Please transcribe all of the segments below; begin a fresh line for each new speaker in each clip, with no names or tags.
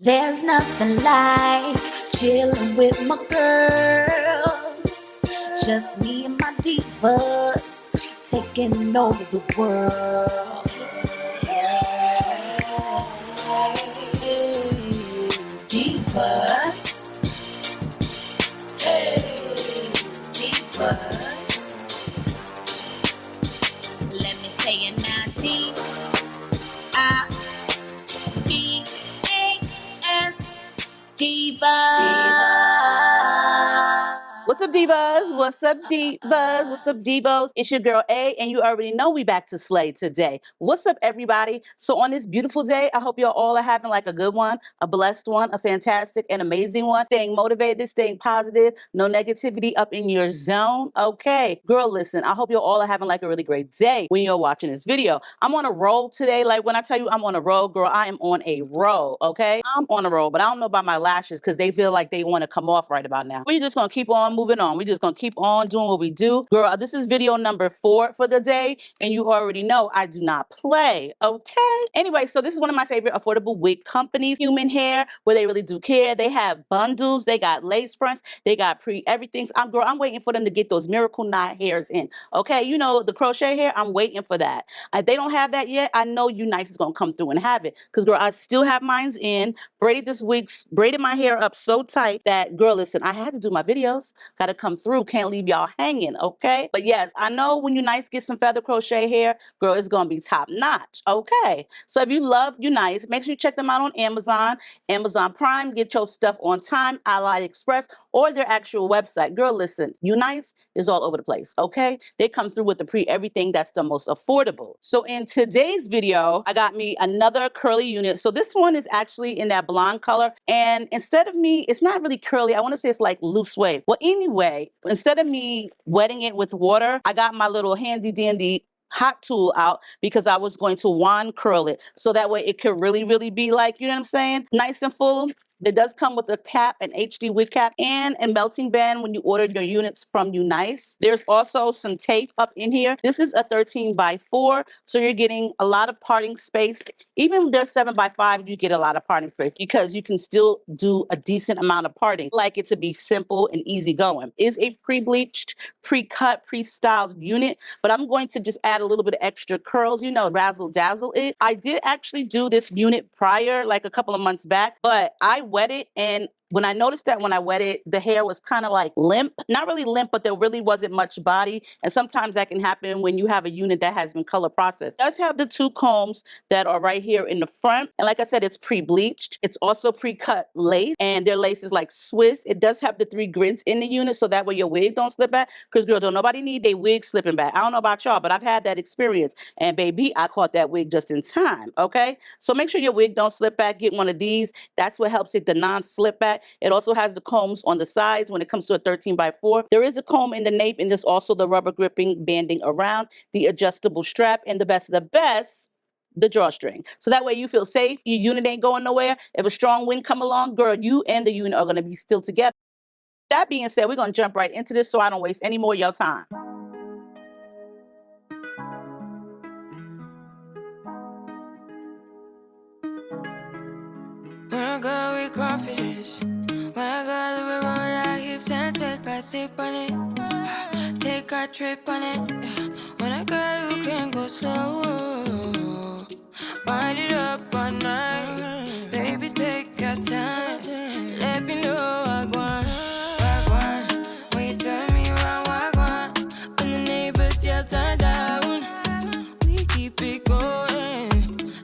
There's nothing like chilling with my girls. Just me and my divas taking over the world. Divas. Hey, divas. Let me tell you now, D-I-V-A-S. Divas.
What's up, divas? What's up, divas? What's up, divos? It's your girl A, and you already know we back to slay today. What's up, everybody? So on this beautiful day, I hope you all are having like a good one, a blessed one, a fantastic and amazing one. Staying motivated, staying positive, no negativity up in your zone. Okay, girl, listen, I hope you all are having like a really great day when you're watching this video. I'm on a roll today. Like when I tell you I'm on a roll, girl, I am on a roll, okay? I'm on a roll, but I don't know about my lashes because they feel like they want to come off right about now. We're just going to keep on moving on. We're just going to keep on doing what we do. Girl, this is video number 4 for the day, and you already know I do not play, okay? Anyway, so this is one of my favorite affordable wig companies, Human Hair, where they really do care. They have bundles, they got lace fronts, they got everything. I'm waiting for them to get those miracle knot hairs in, okay? You know, the crochet hair, I'm waiting for that. If they don't have that yet, I know UNice is going to come through and have it, because, girl, I still have mine's in. Braided my hair up so tight that, girl, listen, I had to do my videos. Got to come through. Can't leave y'all hanging, okay? But yes, I know when UNice gets some feather crochet hair, girl, it's going to be top notch, okay? So if you love UNice, make sure you check them out on Amazon, Amazon Prime. Get your stuff on time, AliExpress, or their actual website. Girl, listen, UNice is all over the place, okay? They come through with the everything that's the most affordable. So in today's video, I got me another curly unit. So this one is actually in that blonde color. And instead of me, it's not really curly. I want to say it's like loose wave. Well, anyway, instead of me wetting it with water, I got my little handy dandy hot tool out because I was going to wand curl it. So that way it could really be like, you know what I'm saying? Nice and full. It does come with a cap, an HD wig cap, and a melting band when you order your units from UNice. There's also some tape up in here. This is a 13x4, so you're getting a lot of parting space. Even if there's 7x5, you get a lot of parting space because you can still do a decent amount of parting. Like it to be simple and easy going. It's a pre-bleached, pre-cut, pre-styled unit, but I'm going to just add a little bit of extra curls, you know, razzle dazzle it. I did actually do this unit prior, like a couple of months back, but I wet it, and when I noticed that when I wet it, the hair was kind of like limp. Not really limp, but there really wasn't much body. And sometimes that can happen when you have a unit that has been color processed. It does have the 2 combs that are right here in the front. And like I said, it's pre-bleached. It's also pre-cut lace, and their lace is like Swiss. It does have the 3 grids in the unit, so that way your wig don't slip back. Because, girl, don't nobody need their wig slipping back. I don't know about y'all, but I've had that experience. And baby, I caught that wig just in time, okay? So make sure your wig don't slip back. Get one of these. That's what helps it, the non-slip back. It also has the combs on the sides when it comes to a 13x4. There is a comb in the nape, and there's also the rubber gripping banding around, the adjustable strap, and the best of the best, the drawstring. So that way you feel safe. Your unit ain't going nowhere. If a strong wind come along, girl, you and the unit are going to be still together. That being said, we're going to jump right into this so I don't waste any more of your time.
When I go with confidence, when I go we roll our hips and take a sip on it, take a trip on it. When I go, you can go slow, wind it up all night. Baby, take your time, let me know I want. When you turn me around, I want. When the neighbors yell turn down, we keep it going.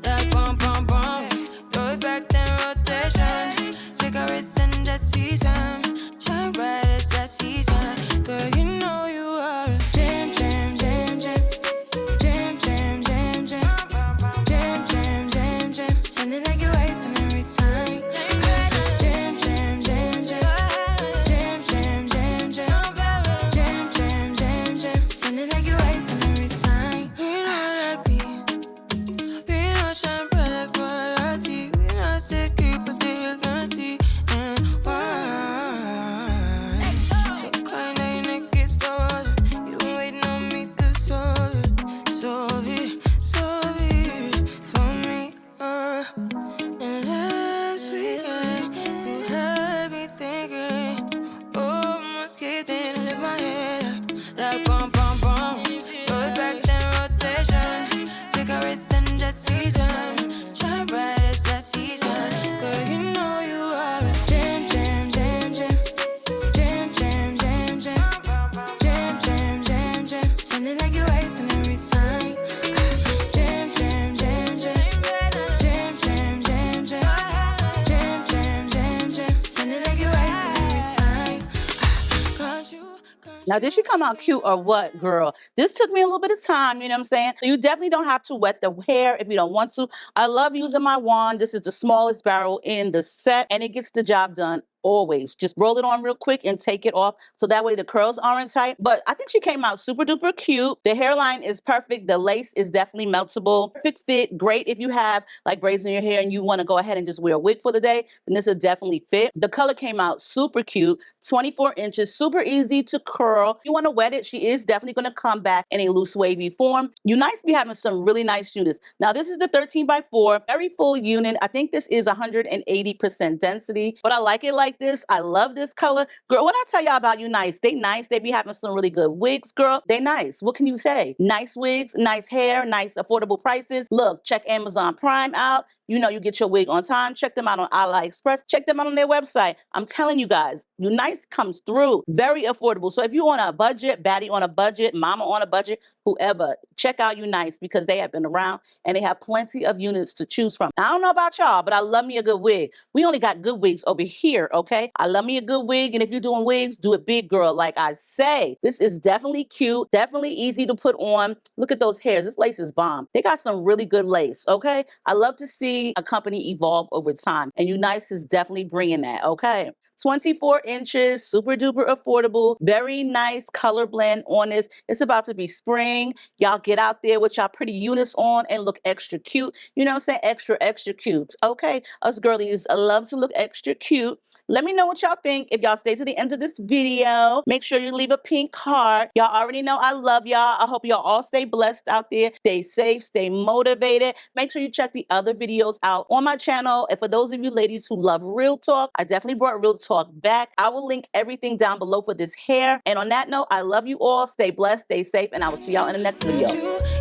Like bum bum bum, throw it back then rotation. Cigarettes and the season, shine bright as the season. Girl, you know you are a jam jam jam jam, jam jam jam jam, jam jam jam jam. Sounding like you're wasting every time. Jam jam jam jam, jam jam jam jam, jam jam jam jam. Sounding like you're wasting every time. We know like me, we know shine bright like royalty. We know stay keep a dignity and wine. So kind of in a kiss
Now, did she come out cute or what, girl? This took me a little bit of time, you know what I'm saying? So you definitely don't have to wet the hair if you don't want to. I love using my wand. This is the smallest barrel in the set, and it gets the job done always. Just roll it on real quick and take it off so that way the curls aren't tight. But I think she came out super duper cute. The hairline is perfect. The lace is definitely meltable. Perfect fit. Great if you have like braids in your hair and you want to go ahead and just wear a wig for the day, then this will definitely fit. The color came out super cute. 24 inches, super easy to curl. If you want to wet it, she is definitely going to come back in a loose wavy form. UNice be having some really nice units. Now this is the 13x4, very full unit. I think this is 180% density, but I like it like this. I love this color. Girl, what I tell y'all about UNice, they nice. They be having some really good wigs, girl. They nice. What can you say? Nice wigs, nice hair, nice affordable prices. Look, check Amazon Prime out. You know you get your wig on time. Check them out on AliExpress. Check them out on their website. I'm telling you guys, UNice comes through. Very affordable. So if you on a budget, baddie on a budget, mama on a budget, whoever, check out UNice because they have been around and they have plenty of units to choose from. Now, I don't know about y'all, but I love me a good wig. We only got good wigs over here, okay? I love me a good wig, and if you're doing wigs, do it big, girl, like I say. This is definitely cute, definitely easy to put on. Look at those hairs. This lace is bomb. They got some really good lace, okay? I love to see a company evolve over time, and UNice is definitely bringing that, okay? 24 inches, super duper affordable, very nice color blend on this. It's about to be spring. Y'all get out there with y'all pretty units on and look extra cute. You know what I'm saying? Extra, extra cute. Okay, us girlies love to look extra cute. Let me know what y'all think. If y'all stay to the end of this video, make sure you leave a pink heart. Y'all already know I love y'all. I hope y'all all stay blessed out there. Stay safe, stay motivated. Make sure you check the other videos out on my channel. And for those of you ladies who love real talk, I definitely brought real talk back. I will link everything down below for this hair. And on that note, I love you all. Stay blessed, stay safe, and I will see y'all in the next video.